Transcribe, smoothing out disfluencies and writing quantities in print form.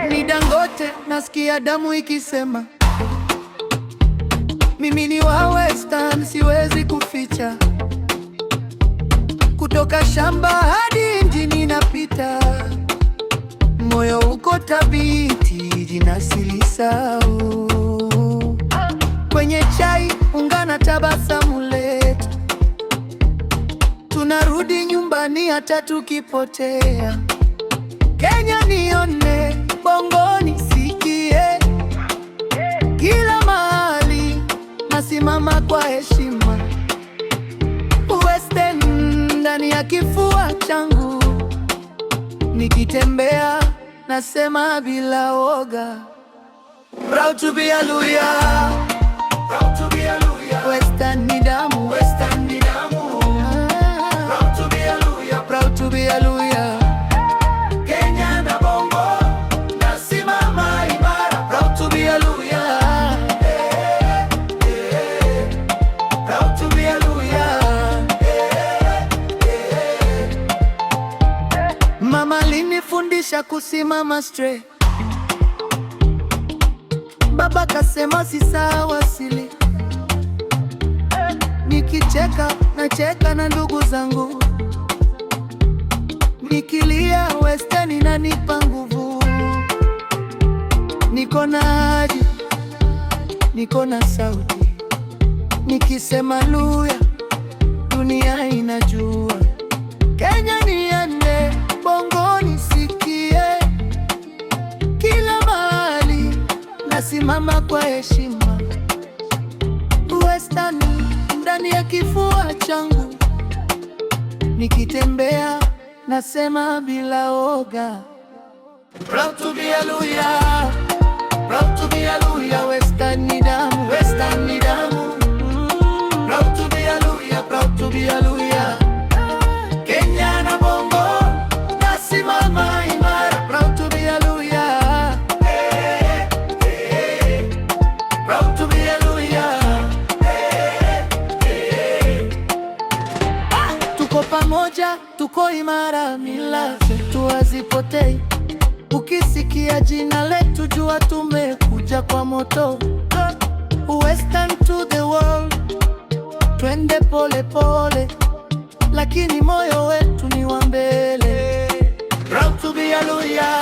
Ni Dangote, nasikia damu ikisema. Mimi ni wa Western, siwezi kuficha. Kutoka shamba hadi mjini napita, moyo uko thabiti, jina silisahau. Kwenye chai unga na tabasamu letu, tunarudi nyumbani hata tukipotea. Kenya nione, Bongo nisikie, kila mahali nasimama kwa heshima. Western ndani ya kifua changu, nikitembea nasema bila woga. Proud to be a Luhya, proud to be a Luhya. Western ni damu, Western ni damu. Proud to be a Luhya, proud to be a Luhya. Kenya na Bongo nasimama imara. Proud to be a Luhya, proud to be a Luhya. Mama alinifundisha kusimama straight, baba kasema si sawa sili. Nikicheka nacheka na ndugu zangu, nikilia Western inanipa nguvu. Niko na haja, niko na sauti, nikisema Luhya dunia inajua. Kenya niende, Bongo nisikie, kila mahali nasimama kwa heshima. Western ndani ya kifua changu, nikitembea nasema bila woga. Proud to be a Luhya, proud to be a Luhya. Western ni damu, Western ni damu. Proud to be a Luhya, proud to be a Luhya. Kenya na Bongo nasimama imara. Proud to be a Luhya, proud to be a Luhya. Tuko pamoja, tuko imara, mila zetu hazipotei. Ukisikia jina letu jua tumekuja kwa moto. Western to the world, twende pole pole, lakini moyo wetu ni wa mbele. Proud to be a Luhya.